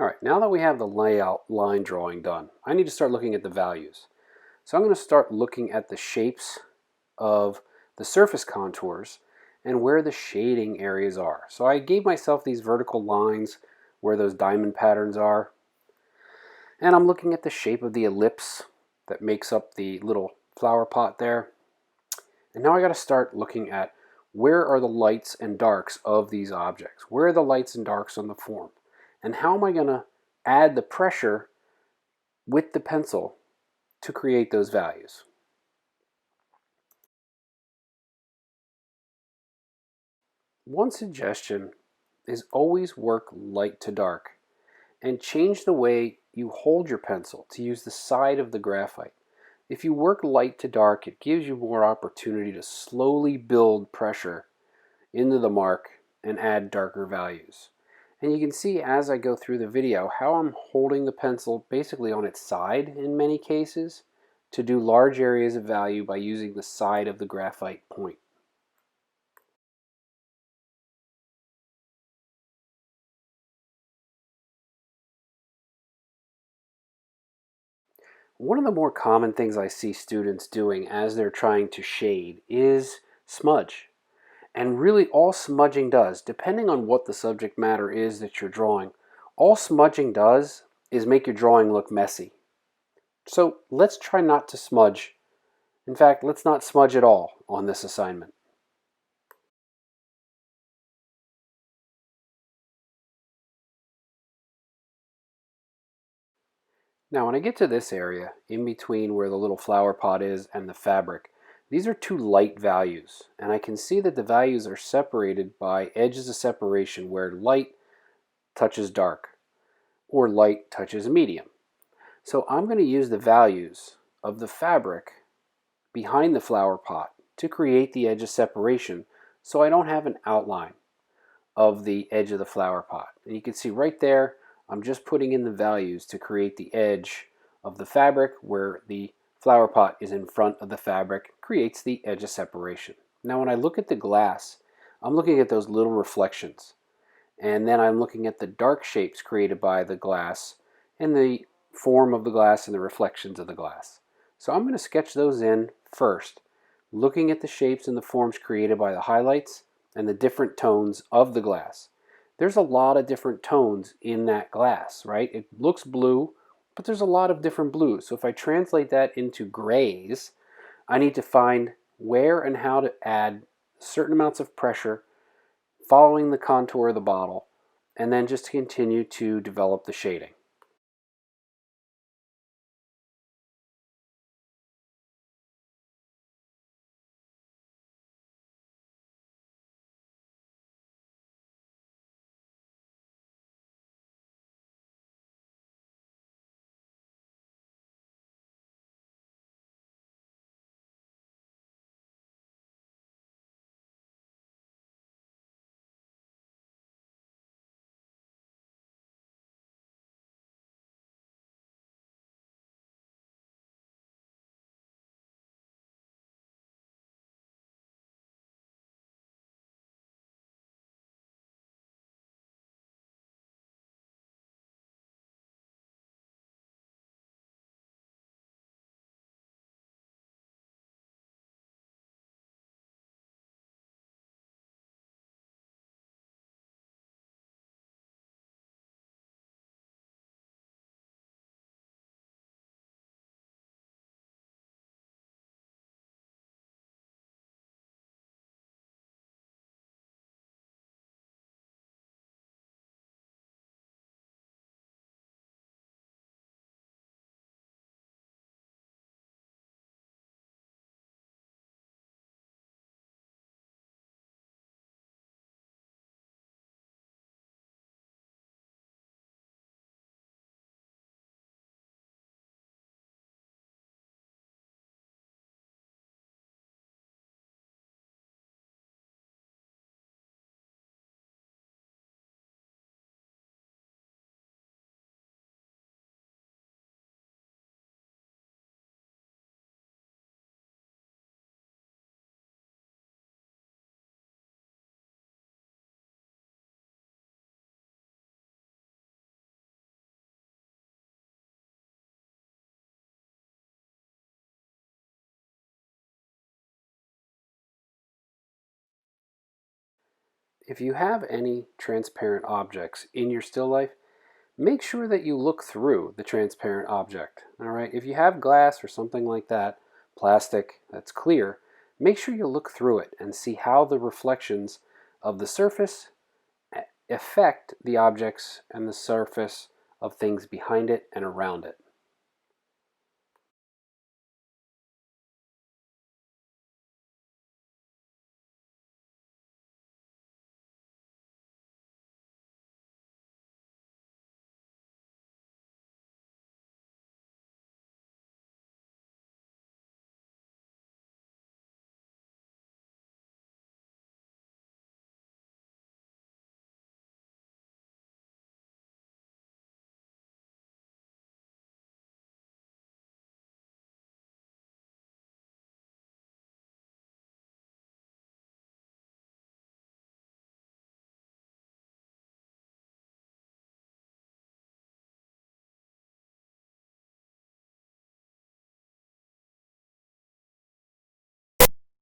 All right, now that we have the layout line drawing done, I need to start looking at the values. So I'm going to start looking at the shapes of the surface contours and where the shading areas are. So I gave myself these vertical lines where those diamond patterns are. And I'm looking at the shape of the ellipse that makes up the little flower pot there. And now I got to start looking at where are the lights and darks of these objects? Where are the lights and darks on the form? And how am I going to add the pressure with the pencil to create those values? One suggestion is always work light to dark and change the way you hold your pencil to use the side of the graphite. If you work light to dark, it gives you more opportunity to slowly build pressure into the mark and add darker values. And you can see as I go through the video how I'm holding the pencil basically on its side in many cases to do large areas of value by using the side of the graphite point. One of the more common things I see students doing as they're trying to shade is smudge. And really all smudging does, depending on what the subject matter is that you're drawing, all smudging does is make your drawing look messy. So let's try not to smudge. In fact, let's not smudge at all on this assignment. Now when I get to this area, in between where the little flower pot is and the fabric, these are two light values, and I can see that the values are separated by edges of separation where light touches dark, or light touches medium. So I'm going to use the values of the fabric behind the flower pot to create the edge of separation so I don't have an outline of the edge of the flower pot. And you can see right there, I'm just putting in the values to create the edge of the fabric where the flower pot is in front of the fabric, creates the edge of separation. Now when I look at the glass, I'm looking at those little reflections. And then I'm looking at the dark shapes created by the glass and the form of the glass and the reflections of the glass. So I'm going to sketch those in first, looking at the shapes and the forms created by the highlights and the different tones of the glass. There's a lot of different tones in that glass, right? It looks blue, but there's a lot of different blues. So if I translate that into grays, I need to find where and how to add certain amounts of pressure following the contour of the bottle, and then just continue to develop the shading. if you have any transparent objects in your still life, make sure that you look through the transparent object. All right, if you have glass or something like that, plastic that's clear, make sure you look through it and see how the reflections of the surface affect the objects and the surface of things behind it and around it.